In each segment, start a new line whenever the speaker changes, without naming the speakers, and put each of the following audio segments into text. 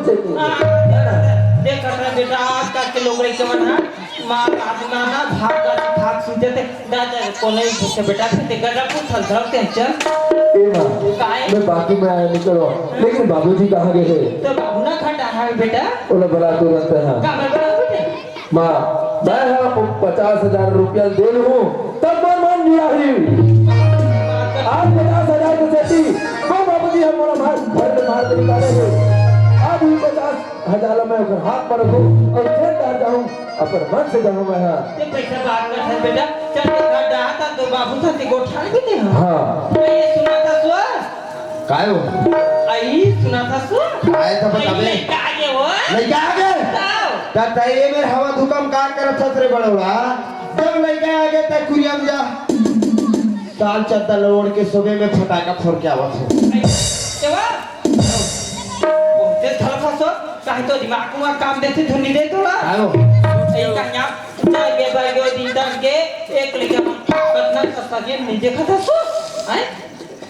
कुछ
देख बेटा आज तक के लोग रही के मन मां आदमी ना भाग सुनते थे दादा को नहीं पूछे बेटा से गड़ा पूछल धरते चल
ए मां मैं बाकी में आया निकलो लेकिन बाबूजी कहां गए
तो बाबू ना खड़ा है बेटा
बोला बड़ा तुरंत है
का बेटा
मां मैं आपको 50,000 रुपया दे लूं तब मन जुड़ा ही आज 50,000 को देती वो बाबूजी हमारा घर मार के निकालेंगे आज 50,000 में अगर हाथ पर रखूं और चलता जाऊं अपन मन से जाऊं मैं
ये पैसा बात कर है बेटा चल घर जाता तो बाबू था ते गोठान भी थे
हां
ये सुना था सो
काय हो
आई सुना था सो
काय था बता बे
लड़का आगे हो
लड़का आगे ता तई मेरे हवा धुकम का करत था रे बड़ोड़ा जब लड़का आगे त कुरियम जा साल चद्दा लोड़ के सुबह में फटाका फोड़ के आवत हो
एवा ते थल फसो काहे तो दिमाग में काम देते धुनी दे तोला
आयो
ए कन्या के बाई दिन तक के एक लेके कितना सस्ता के नहीं देखा था सो हैं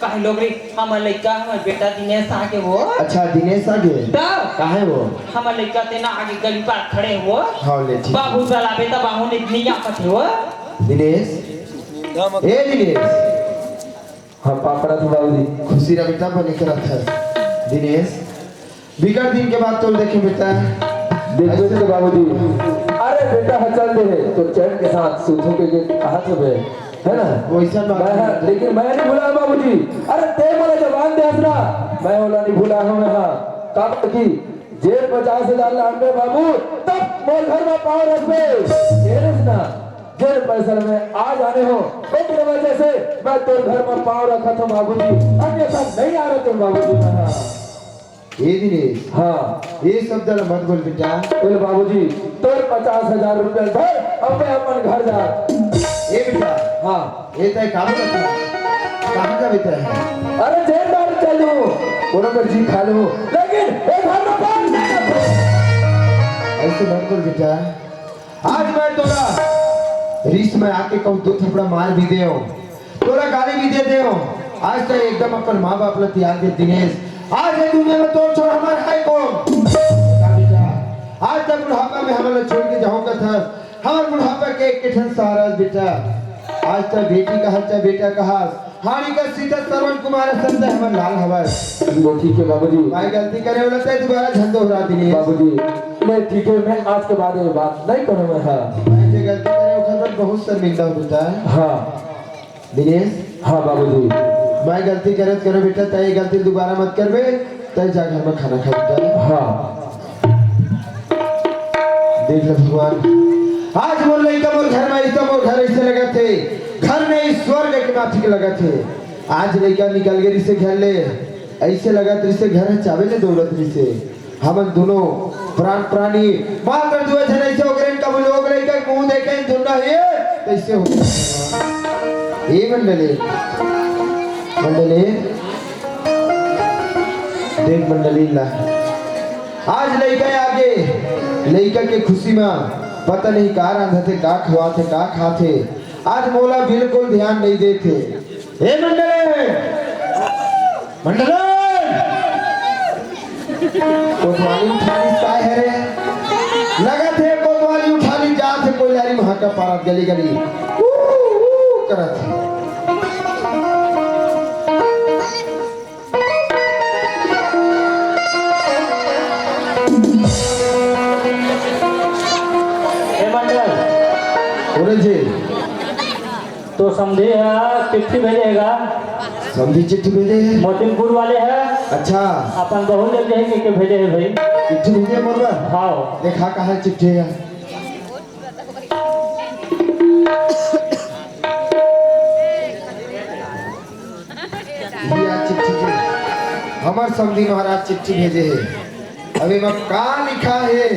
काहे लोग रे हमर लइका हमर बेटा दिनेश आगे हो
अच्छा दिनेश आगे काहे वो
हमर लइका ते ना आगे गली पर खड़े हो
हां ले ठीक
बाबू चला बेटा बाहु ने इतनी आफत हो
दिनेश ए दिनेश
हां पापड़ा था बाबूजी
खुशी रा बेटा बने के रखा दिनेश बिगड़ दिन के बाद तो देखे बेटा
देखो तो बाबूजी अरे बेटा चल दे तो चैन के साथ सूथों के हाथ में है ना
वैसा
मैं लेकिन मैं नहीं भूला बाबूजी अरे ते बोले जवान दे हसना मैं बोला नहीं भूला हूं मैं हां काम की जेल 50,000 लांबे बाबू तब मोर घर में पाँव रखबे तेरे ना जेल पैसा में आ जाने हो तेरे वजह से मैं तोर घर में पाँव रखा था बाबूजी अन्यथा नहीं आ रहे तुम बाबूजी मैं हां
ए दिनेश
हां
ये सब जरा मत बोल बेटा
बोल बाबूजी तोर 50,000 रुपया धर अब मैं अपन घर जा
ए बेटा
हां
ये तय काम करता कहां का बेटा है
अरे जेल बाहर चलू कोनो में जी खा लूं लेकिन एक घर में पान नहीं रखो
ऐसे मत बोल बेटा आज मैं तोरा रिस में आके कहूं दो थपड़ा मार भी दे हो तोरा गाली भी दे दे हो आज तो एकदम अपन मां बाप ला त्याग दे दिनेश आज ये दुनिया में तो छोड़ हमारा है कौन बेटा आज तक बुढ़ापा में हमारा छोड़ के जाऊंगा था हमारे बुढ़ापा के एक किठन सहारा बेटा आज तक बेटी का हच्चा बेटा कहा हानि का सीता श्रवण कुमार संत हमर लाल हवस
वो ठीक है बाबूजी
मैं गलती करे बोला ते दोबारा झंडो हरा दिने
बाबूजी मैं ठीक है मैं आज के बाद ये बात नहीं करूंगा हां
मैं जे गलती करे ओखर बहुत शर्मिंदा होता है
हां
दिनेश
हां बाबूजी
मैं गलती करत करो बेटा तय गलती दोबारा मत करबे तय जा घर में खाना खा बेटा
हां
देख ले भगवान आज बोल रही मोर घर में इस मोर घर ऐसे लगा थे घर में इस स्वर्ग के माथी के लगा थे आज लड़का निकल गए रिसे घर ले ऐसे लगा रिसे घर है चावे ले दौलत रिसे हम दोनों प्राण प्राणी मात्र दुए थे ऐसे ओकरे का लोग लड़का मुंह देखे दुन्ना है कैसे हो ए मंडले देख मंडली ला आज लड़का आगे लड़का के खुशी में पता नहीं का रांधा थे का खवाते का खाते आज मौला बिल्कुल ध्यान नहीं देते हे मंडले मंडले कोतवाली उठाली काय है रे लगा थे कोतवाली उठाली जा थे कोई लारी वहां का पारा गली गली करत जी
तो समझे चिट्ठी भेजेगा
समझी चिट्ठी भेजे
मोतिनपुर वाले हैं
अच्छा
अपन बहुत जल्दी है कि भेजे है भाई
चिट्ठी भेजे मोरबा
हाँ
देखा कहाँ चिट्ठी है ये चिट्ठी हमार समझी महाराज चिट्ठी भेजे है अभी मैं का लिखा है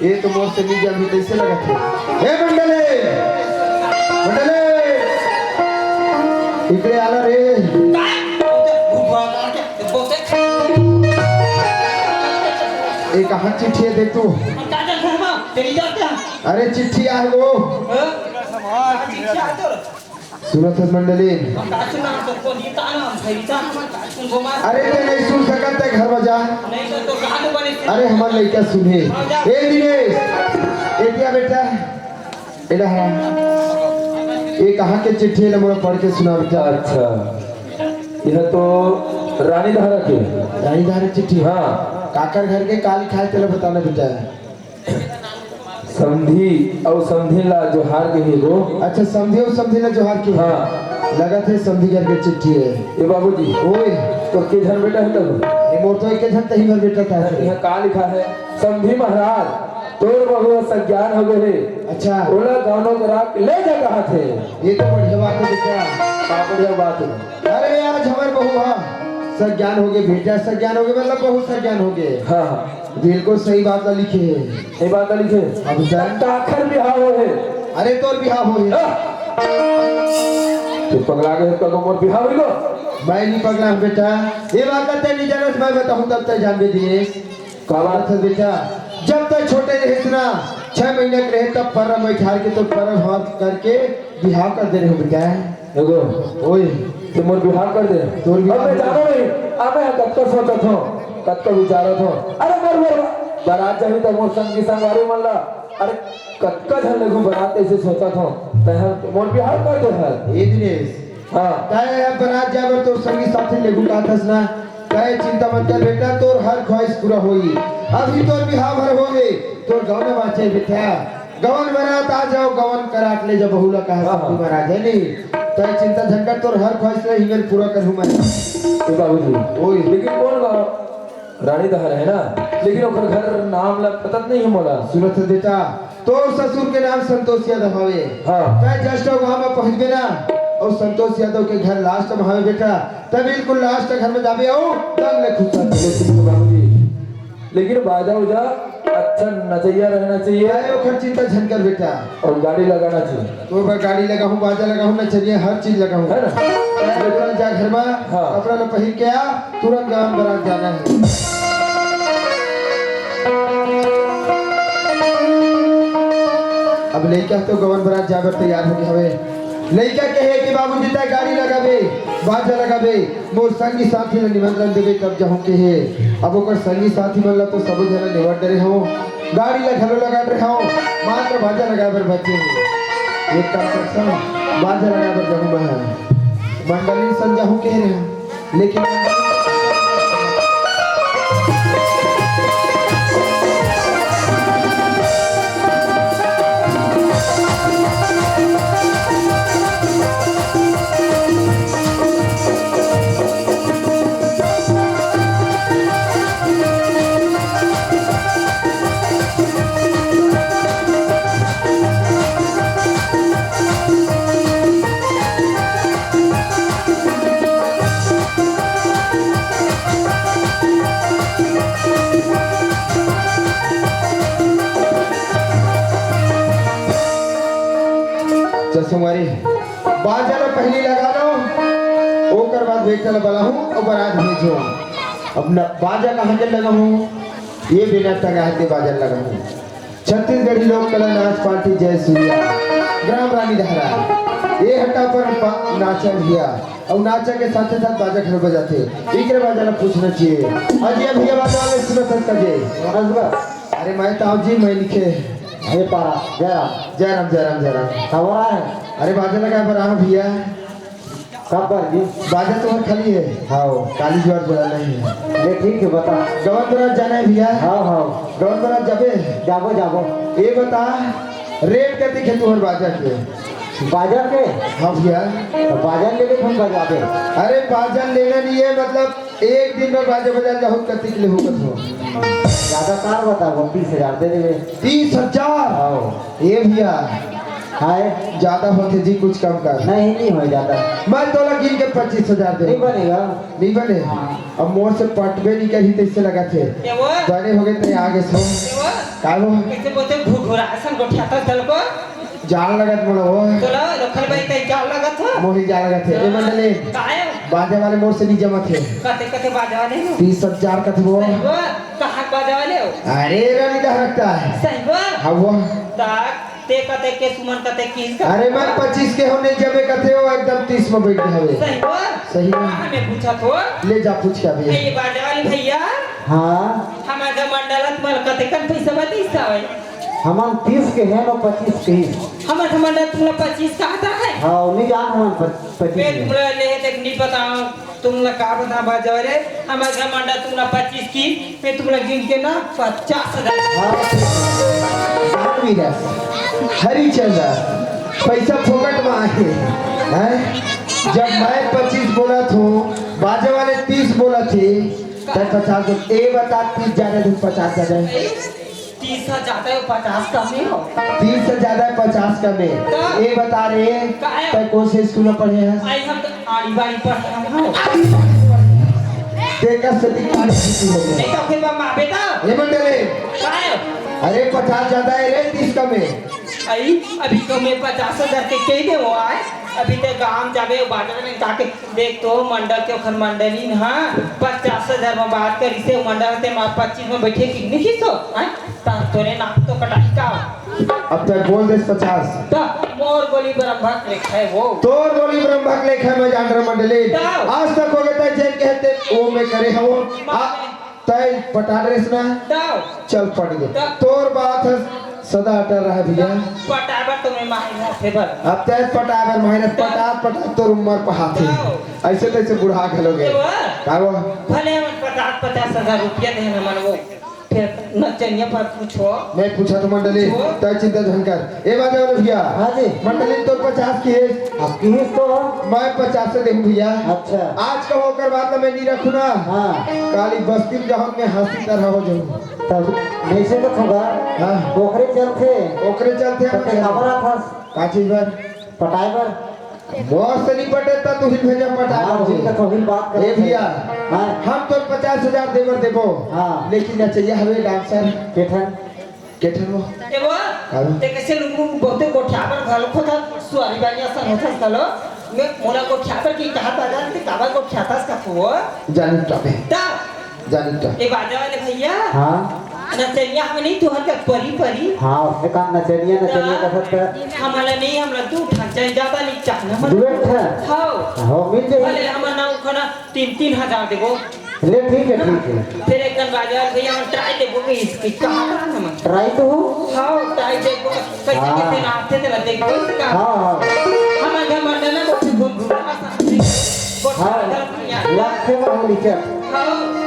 ये तो मोर से नहीं अभी कैसे लगा थे हे मंडले मंडले इकडे आला रे एक कहाँ चिट्ठी है देख तू अरे चिट्ठी है वो सुनत है मंडली
काचू नाम तो कोनी ताना भैसा काचू गोमा
अरे ते नहीं सुन सकत है घर में जा
नहीं तो कहां बने
अरे हमार लड़का सुने ए दिनेश ए दिया बेटा एला है ये कहाँ के चिट्ठी है मोरा पढ़ के सुना बेटा
अच्छा यह तो रानी धारा के
रानी धारे चिट्ठी
हाँ
काकर घर के काल खाए तेला बताना बेटा
समधी और समधी ला जोहार के ही गो
अच्छा समझे ना जोहार की
हाँ
लगा थे समझी घर के चिट्ठी है
ये बाबूजी
ओए
तो के झन बेटा है तब
ये मोर तो एक झन तही भर बेटा था
यहाँ का लिखा है समधी महाराज तोर बहु सज्ञान हो गए
अच्छा
ओला गानों को राख ले जा कहा थे
ये तो बढ़िया बात है बेटा
का बढ़िया बात है
अरे आज हमारे बहू हाँ सज्ञान हो गए बेटा सज्ञान हो गए मतलब बहुत सज्ञान हो गए
हाँ हाँ
बिल्कुल सही बात ना लिखे है
ये बात का लिखे
अब बेटा
ताखर बिहाव हो है
अरे तोर बिहाव हो है
तो पगला गए तो मोर बिहाव हो
मैं नहीं पगला हूँ बेटा ये बात करते नहीं जानत मैं बताऊँ तब तक जान दिए का बात है बेटा जब तक छोटे रहे ना 6 महीने के रहे तब परम बैठार के तो परम हाथ करके बिहाव कर दे रहे हो बेटा
एगो
ओए
ते मोर बिहाव कर दे
तोर बिहाव
अब मैं जानो नहीं अब मैं कत्तो सोचत हूं कत्तो विचारत हूं अरे मोर बारात जाही तो मोर संग की संगवारी मन ला अरे कत्का झन लगू बारात ऐसे सोचत हूं तह मोर बिहाव कर दे है
ये दिनेश
हां
ताए अब बरात जाबर तो संगी साथी लेगु काथस ना ताए चिंता मत कर बेटा तोर हर ख्वाहिश पूरा होई अभी तोर बिहाव भर हो गए तोर गांव में बाचे बेटा गवन बरात आ जाओ गवन कराट ले जा बहुला कहा सब महाराज है नहीं ताए चिंता झंकर तोर हर ख्वाहिश ले हिमेल पूरा करूं मैं
ए बाबूजी
ओए
लेकिन कौन बा रानी दहर है ना लेकिन ओकर घर नाम ला पता नहीं है मोला
सुनत है बेटा तोर ससुर के नाम संतोष यादव हवे
हां
ताए जस्ट गांव में पहुंच गए ना और संतोष यादव के घर लास्ट में हवे बेटा तब बिल्कुल लास्ट घर में जाबे आओ तब ले खुश
लेकिन बाबूजी लेकिन बाजा उजा अच्छा नचैया रहना चाहिए
आए ओकर चिंता झनकर बेटा
और गाड़ी लगाना चाहिए
तो मैं गाड़ी लगा हूँ बाजा लगा हूँ नचनिया हर चीज लगा हूँ
है ना
तुरंत जा घर में
हाँ।
कपड़ा न पहन के आ तुरंत गांव बारात जाना है अब लड़का तो गवन बारात जाकर तैयार हो गया हवे लड़का कहे कि बाबूजी ता गाड़ी लगाबे बाजा लगाबे मोर संगी साथी ने निमंत्रण देबे तब जाहूं के है अब ओकर संगी साथी मन ला तो सब जना निवट डरे हो गाड़ी ला घरो लगा रहे हो मात्र बाजा लगाबर बच्चे एक काम करता बाजा लगाबर जाहूं मैं मंडली संजाहूं कह रहे हैं लेकिन चसुमारी बाजा ला पहली लगा लो ओकर बाद बेटा ला बला हूं और बारात भेजो अब न बाजा कहां के लगा हूं ये बिना टगा के बाजा लगा हूं छत्तीसगढ़ी लोक कला नाच पार्टी जय सूर्या ग्राम रानी धारा ये हट्टा पर नाचा भैया और नाचा के साथ साथ बाजा घर बजाते इकरे बाजा ला पूछना चाहिए अजय भैया बाजा वाले सुनो सकता जे अरे मैं तो जी मैं लिखे
अरे पारा
जयराम जयराम जयराम
कब आ रहा है
अरे बाजा लगा पर आ भैया
कब पर जी
बाजा तो खाली है हाँ काली ज्वार बोला नहीं है
अरे ठीक है बता
गवन बरात जाना है भैया
हाँ हाँ
गवन बरात जाबे
जाबो जाबो
ये बता रेट कति के तुहर बाजा के
बाजार के
हाँ भैया
तो बाजार लेके फोन कर जाबे
अरे बाजा लेना नहीं है मतलब एक दिन में बाजा बजा जाओ कति के लिए होगा तो
ज्यादा कार बता वो 30,000 दे देवे
30,000
आओ
ये भैया
हाय
ज्यादा होते जी कुछ कम कर
नहीं हो जाता
मैं तो गिन के 25,000 दे
नहीं बनेगा
नहीं बने अब मोर से पटवे नहीं करी तो इससे लगा थे
ये वो
बने हो गए तो आगे सो
ये वो
का वो
कैसे बोलते घुघुरा ऐसा गोठियाता चल को
जान लगत मोला वो
तोला लोखल भाई कहीं जाओ लगत हो
मोही जान लगत है ए मंडले
काहे
बाजे वाले मोर से नहीं जमा थे
कते कते बाजा वाले हो
30,000 का थे वो
सही वो कहाँ बाजा वाले हो
अरे रानी दा रखता है
सही वो
हाँ वो
ताक ते कते के सुमन कते किस का
अरे मैं 25 के होने जब कथे हो एकदम 30 में बैठ गए
सही हो
सही है।
हमें पूछा तो
ले जा पूछ के अभी
ये बाटे वाली भैया
हाँ
हमारे मंडलत मल कते कन पैसा बतीस था भाई
हम 30 के हैं और 25 के ही
हमारे मंडल तुमला 25 का आता है
हाँ उन्हीं जान हम 25
मैं
के
तुमला ले तक नहीं बताओ तुमला का बता बाजारे हमारे मंडल तुमला 25 की मैं तुमला गिन के ना 50,000
हाँ वीरा हरिचंद्र पैसा फोकट में आए हैं जब मैं 25 बोला था बाजे वाले 30 बोला थे तब 50 ए बता 30 ज्यादा तुम 50 ज्यादा
30 से ज्यादा 50 कम नहीं हो
30 से ज्यादा 50 का में ए बता रहे तय कौन से स्कूल में पढ़े हैं
आई हम तो आड़ी बाड़ी पढ़ रहे हैं
देखा सदी की हो गई
नहीं तो फिर माँ बेटा
ये मंडले
काय
अरे 50 ज्यादा है रे 30 का में
आई अभी तो मैं 50,000 के कह दे वो आए अभी तक गांव जाबे बाजार में जाके देख तो मंडल के खन मंडली ना 50,000 में बात कर इसे मंडल से मार 25 में बैठे कि नहीं किसो हैं तोरे नाक तो कटाई का
अब तक बोल दे 50
तो मोर गोली ब्रह्मक लिखा है वो
तोर बोली ब्रह्मक लेखा है मैं जान रहा मंडली आज तक हो गया जेल कहते ओ मैं करे हो तय पटा ड्रेस ना
दाओ
चल पड़ गए तोर बात है सदा अटर रहा भैया
पटाबर तुम्हें मारे फेबर
अब तय पटाबर मेहनत पटा तोर उम्र पहाते ऐसे तैसे बुढ़ा खेलोगे का वो
भले हम 50,000 रुपया देना मन वो फिर नचनिया पर पूछो
मैं पूछा तो मंडली तय चिंता झंकर ए बात है भैया
हाँ जी
मंडली तो 50 की है
आपकी ही तो
मैं 50 से दूं भैया
अच्छा
आज का होकर बात मैं नहीं रखू ना
हाँ
काली बस्ती में जहाँ में हंसी तरह हो जाऊं
तब कैसे तो होगा
हाँ
पोखरे चलते
ओकरे चलते
तो
हम
हमारा था
का चीज पर
पटाई पर
बहुत से नहीं पटे ता तू ही भेजा पटा
हाँ वही तो वही बात कर
ए भैया
हाँ
हम तो 50,000 देवर देबो
हाँ
लेकिन ना चाहिए हमें डांसर
केठन
केठन वो
ए वो ते कैसे लोग बहुते कोठा पर घालो खोता सुआरी बानी असन होता चलो मैं मोला कोठा पर की कहा था जान ते काबा कोठा था का वो
जानी टपे
ता
जानी टपे
ए बाजा वाले भैया
हाँ
नचनिया हमें नहीं तुहर का परी परी
हाँ उसने कहा नचनिया का सकता
हमारा नहीं हमरा तू ढांचा ज्यादा नहीं चाहना मन
डुएट है
हां
हो मिल जाएगी
भले हमारा नाम खाना 3,000 देबो
ले ठीक है
फिर एक दिन बाजार भैया हम ट्राई देबो कि इसकी कहां का नाम
ट्राई तो हो
हां ट्राई देबो कैसे
हाँ।
कैसे नाचते थे देखो इसका
हाँ हाँ
हमारा घर मंडल में बहुत गुनगुना बहुत
हाँ
सारा
लाख में हो लिखा
हां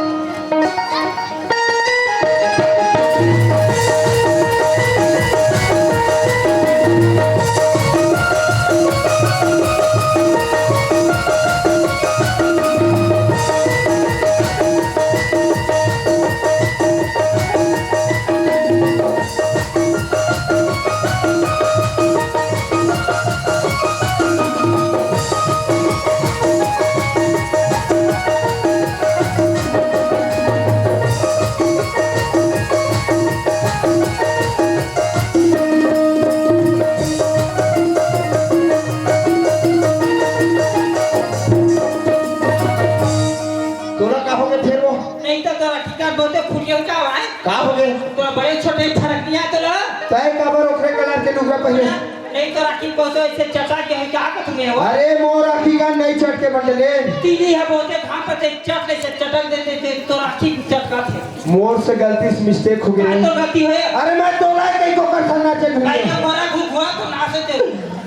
तोरा का हो गए फिर वो
नहीं तो तेरा टिकट बहुते फुलियो का है
का हो गए
तो बड़े छोटे फर्क नहीं आता लो
तय काबर ओकरे कलर के लुगा पहले
नहीं तो राखी बहुत ऐसे चटा के है क्या का तुम्हें हो
अरे मोर आखी का नहीं चट के मंडले
तीली है बहुते भाग पर से चट ले से चटक देते थे तो राखी चटका थे
मोर से गलती से मिस्टेक हो
काय
गई
तो गलती है
अरे मैं तोला कहीं को कर खाना
भाई
चाहिए
हमारा घुघुआ तो ना सकते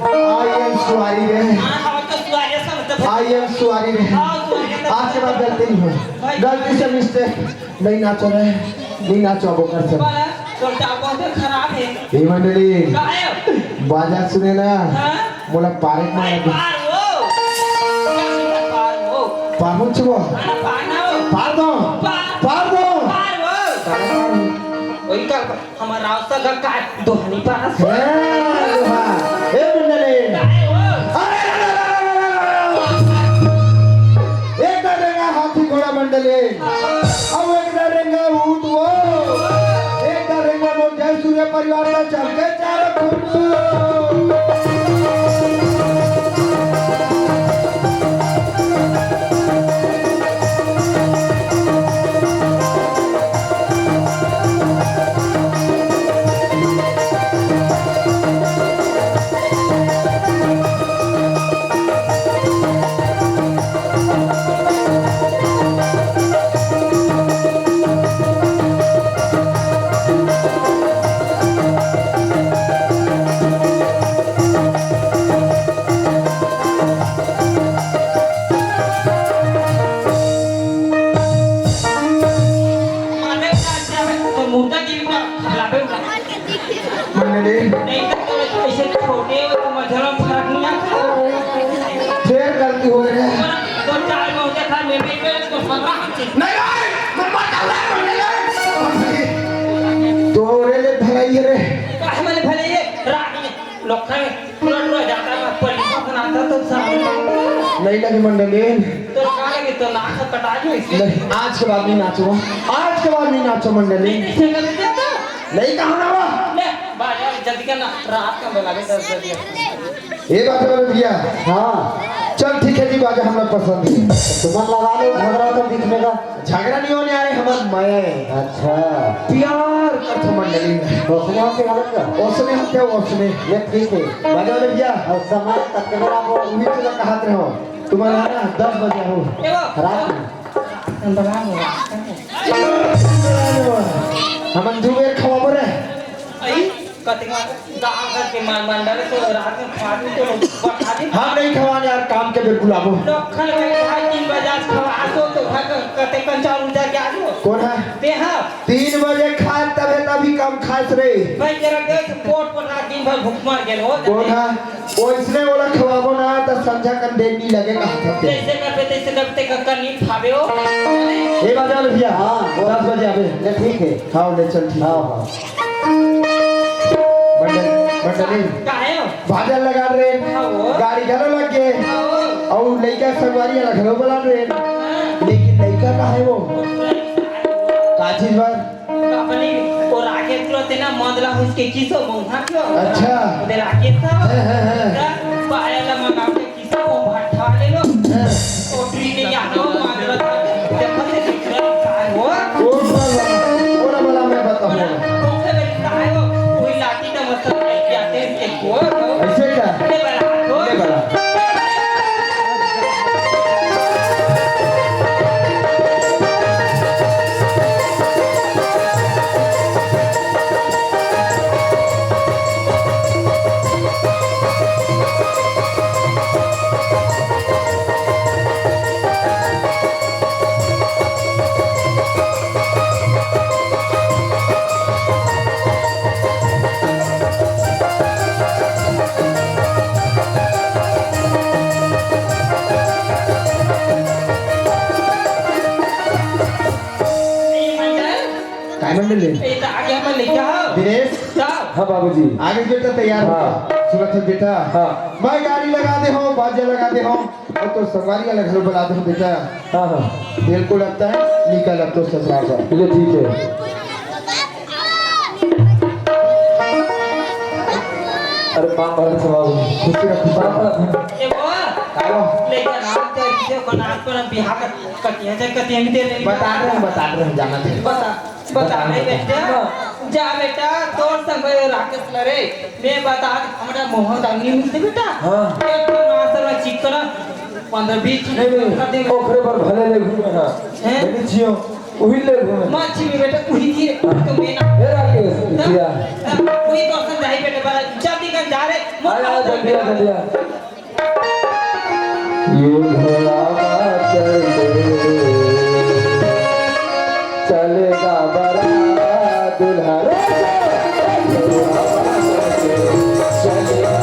आई एम सॉरी रे
हां हम तो सुआरे सब तो
आई एम सॉरी रे
हां सुआरे
आज के बाद गलती नहीं हो गलती से मिस्टेक नहीं नाचो रे नहीं नाचो वो कर सब
बड़ा तोटा बहुत खराब है
ये मंडली
काय
बाजार सुने ना
हां
मोला पारक
भाई
मार
पार हो पार हो
पाहुच वो
पार ना हो
पार दो पार दो
पार हो वही का हमारा रास्ता का काय दोहनी पास
ए मंडली
काय हो
एक डरेगा हाथी घोड़ा मंडली अब एक डरेगा ऊंट वो एक डरेगा वो जय सूर्य परिवार का चल के चार फुट
तो मुर्दा की भी ना खिलावे उड़ा
मंडली
नहीं तो ऐसे छोटे तो मझोला फर्क नहीं आता
फिर गलती हो गई है
दो चार में होते था मैं भी तो फर्क
नहीं मैं मत तो रे ले भलाई है रे
काहे मैंने भले ये रात में लोखा में पूरा जाता है पुलिस को आता तो सब
नहीं लगी मंडली
तो कहा लगे तो नाक कटा जो इसलिए
नहीं आज के बाद नहीं नाचो आज के बाद नहीं नाचो मंडली
ऐसे कर देता
नहीं कहा ना वो
ले बाजा जल्दी करना रात का बोला के 10 बजे
ये बात बोल दिया
हाँ
चल ठीक है जी बाजा हम लोग पसंद है
तुमन लगा लो झगड़ा तो बीच में का
झगड़ा नहीं होने आ रहे हमारे मैं
अच्छा
प्यार करते मंडली में
उसने हमसे गलत का
उसने हम क्या उसने
ये ठीक है
बाजा बोल दिया
और समय तक के मेरा वो
उम्मीद से कहाते रहो तुम्हारा ना 10 बजे हो
ए वो
रात में
अंदर आ
हम जुबेर खवा बरे
आई कटिंग दाम करके मंडल तो रात में खाने तो बता दे
हम नहीं खवाने यार काम के बेर बुलाबो
लोखन में 3 बजे खवा तो भाग कटे कंचार उधर के आजो
कौन है
ते हां
3 बजे खाए तभी काम खाए रे
भाई जरा गए पोट पर रात दिन भर भूख मर गेल हो
कौन है वो इसने बोला खवाबो ना तो संझा कर देर नहीं लगेगा
जैसे करते करनी खावे हो
ये बाजा बोल दिया
हाँ,
10 बजे आवे
ये ठीक है
हाँ ले चल ठीक
हाँ
है
हाँ
मंडली
काहे हो
बाजा लगा रहे
हाँ, वो।
गाड़ी घरों लग गए
आओ
और लड़का सवारी वाला घरों बुला रहे लेकिन लड़का कहाँ है वो काची बार
अपनी और आगे तुरंत ना मंदला उसके किसो मुंहा क्यों
अच्छा।
उधर आगे था
हाँ।
पायला मंगा के किसो भट्ठा ले लो ओटरी ने यादो मंदला देखो से दिख रहा है वो
और वाला मैं बताऊंगा
ओके मेरी काय वो कोई लाठी का मतलब लेके आते हैं एक वो
ऐसे क्या
ले बड़ा तो
ले बड़ा मंडली
ए तो आगे हम लेके आओ
दिनेश
साहब
हाँ बाबूजी
आगे बेटा तैयार हो
हाँ।
सुरक्षित बेटा
हाँ।
मैं गाड़ी लगा दे हो बाजा लगा दे हो और तो सवारी वाला घर बुला दे हो बेटा
हाँ हाँ
तेल को लगता है निकल अब तो ससुराल का
चलिए ठीक है अरे पाँव भर से बाबूजी
खुशी रखो
ए वो लेके नाम तो इसे को नाम पर बिहार का कटिया से कटिया में दे ले
बता रहे हैं जाना थे
बता नहीं बेटा जा बेटा तोर संग राकेश लरे मैं बता हमरा मोहन दानी मिलते बेटा
हाँ।
एक तो मास्टर में चिकना 15-20
नहीं ओखरे पर भले ले घूमे ना
हैं?
नहीं जियो वही ले घूमे
मच्छी में बेटा उड़ी थी तो मैं ना
हे राकेश किया
कोई तो संग जाई बेटा बड़ा जल्दी कर जा रे
आया जल्दी आ जल्दी आ ये घोड़ा चलेगा बड़ा दुल्हा रे चलेगा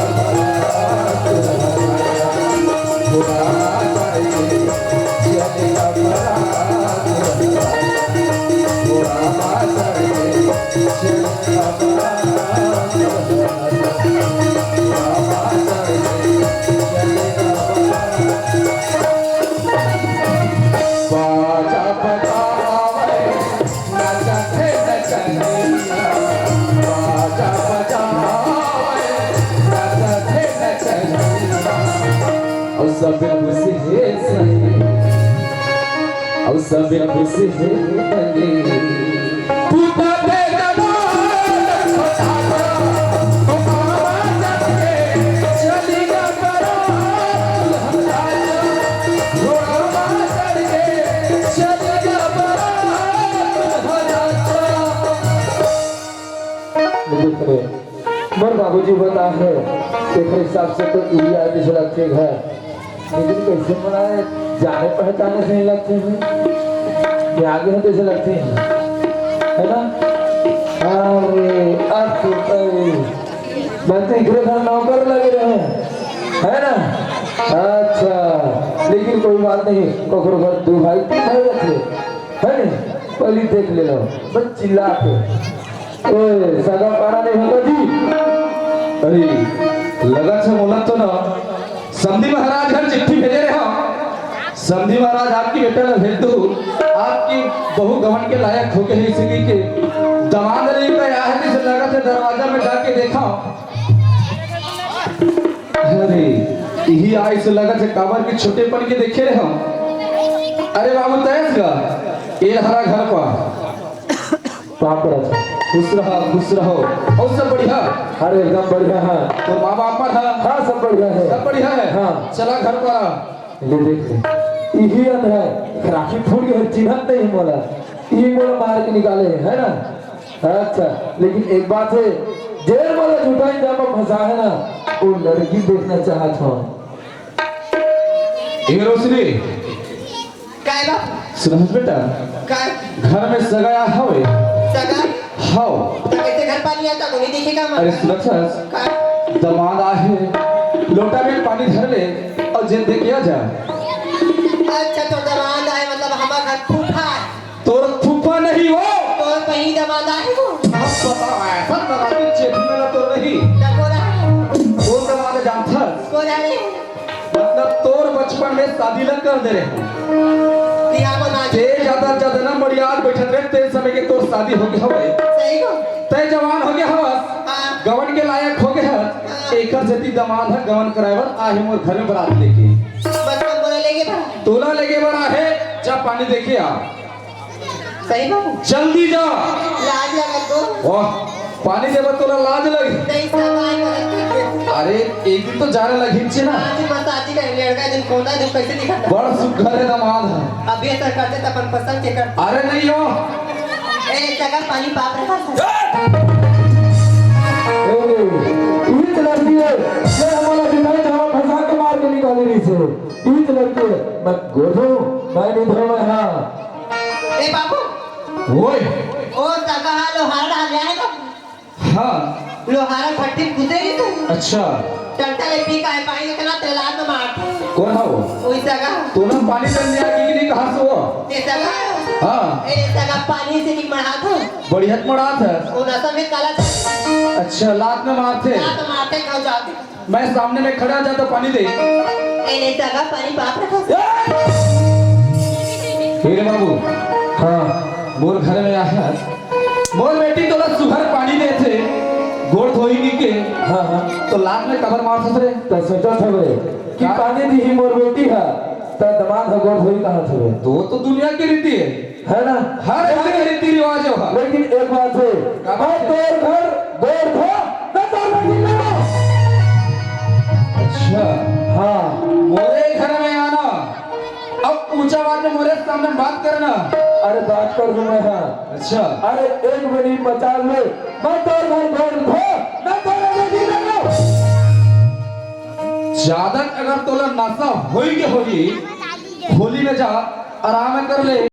सब खुशी है सही और सब खुशी है बनी पुता दे दबा चलेगा बड़ा चलेगा बड़ा मोर बाबूजी बता है एक हिसाब से तो ये आदमी से लगते घर लेकिन कैसे बनाए जाने पहचाने से नहीं लगते हैं ये आगे होते से लगते हैं है ना? अरे अब तो बनते घर घर नौकर लगे रहे है ना? अच्छा लेकिन कोई बात नहीं, ककरो घर दो भाई तीन भाई रखे है ना? पहले देख ले लो बस चिल्ला के, ओए सगा पारा नहीं होगा जी।
अरे लगन से बोला तो ना, समधी महाराज घर चिट्ठी भेजे रहे हो। समधी महाराज आपकी बेटा ने भेज दो, आपकी बहू गवन के लायक हो गई, इसीलिए के दामाद नहीं का आया है, जिसे लगा था दरवाजा में जाके देखा। अरे यही आई से लगा था काबर के छोटे पन के देखे रहे हो। अरे बाबू तैस का ये हरा घर पर
पापड़
खुश रहो और सब बढ़िया।
अरे एकदम बढ़िया है।
तो माँ बाप पर है?
हाँ सब बढ़िया है।
सब बढ़िया है।
हाँ
चला घर पर आ।
ले देख ले, यही अंत है, राखी फूट गई चिन्हत नहीं मोला, यही मोला मार के निकाले है ना? अच्छा लेकिन एक बात है, जेल वाला झूठा इंजाम फंसा है ना, वो लड़की देखना चाहत हूँ।
ये रोशनी
काय बा
सुनत बेटा,
काय
घर में सगाया हवे
सगा
हाउ।
तो कैसे घर पानी आता कोई देखेगा
अरे
मत
सुनत
काय
दमाद आहे, लोटा में पानी धर ले और जे दे किया जा।
अच्छा तो दमाद आए मतलब हमारा घर फूफा है,
तोर फूफा नहीं हो।
तो कहीं दमाद आए वो
अब बताओ ऐसा दमाद चेत में ना तो नहीं,
टकोरा
वो दमाद जानता
कोरा रे
मतलब तोर बचपन में शादी लग कर दे रहे
दिया को ना
ते ज्यादा ना मरियाद बैठत रहे, ते समय के तोर शादी हो गया हवे,
सही को
ते जवान हो गया हवा,
हां
गवन के लायक हो गया है। एक जति दमाद है गवन करावर आहे मोर घर में बारात लेके,
बचपन बोले लेके बड़ा
तोला लेके बड़ा है। जा पानी देखे आ,
सही बाबू
जल्दी जा।
लाज लगा तो
वाह पानी देवर तोला लाज लगी।
नहीं सगाई करत
अरे एक दिन तो जाने लगी छे ना,
आज मत आती का लड़का दिन कोना दिन कैसे दिखाता
बड़ा सुघर है दमाद है।
अभी ऐसा करते तो अपन पसंद के कर
अरे नहीं हो
ए जगह पानी पाप रखा
यही तो लड़की है, ये हमारा झूठा इंजाम फंसा के मार के निकाले रही से, यही तो लड़की है। मैं गोधो मैं नहीं धो हाँ।
ए बाबू
ओए
ओ जगह लोहार डाल जाएगा,
हाँ
लोहार फट्टी गुजरेगी तो
अच्छा
टंटा ले पी का है पानी इतना तेलाब में मार
कौन है वो?
वही जगह
तू ना पानी करने आ कि नहीं, कहाँ से वो?
ये जगह
हाँ
ए जगह पानी से नहीं मरा था
बढ़िया मरा था।
वो नशा में काला था
अच्छा लात में मारते,
ना तो मारते कहाँ जाते
मैं सामने में खड़ा जाता पानी दे।
ए जगह पानी पाप रखा
हेरे बाबू
हाँ
मोर घर में आया, मोर बेटी तोला सुघर पानी दे थे, गोड़ धोई के
हाँ हाँ
तो लात में कबर मार थे।
तो सोचा था वे कि पानी दी ही मोर बेटी है, तो दमाद हो गोर धोई कहाँ थे
तो दुनिया की रीति है
ना?
हर घर का रीति रिवाज है।
लेकिन एक बात है, मैं तोर घर गोर धो मैं तोर बेटी लो।
अच्छा
हाँ
मोरे घर में आना, अब ऊंचा आवाज में मोरे सामने बात करना।
अरे बात कर दूं मैं हाँ।
अच्छा
अरे 1 मिनट 50 में मैं तोर घर गोर धो मैं तोर बेटी लो।
ज्यादा अगर तोला नशा होई के होगी, होली में जा आराम कर ले।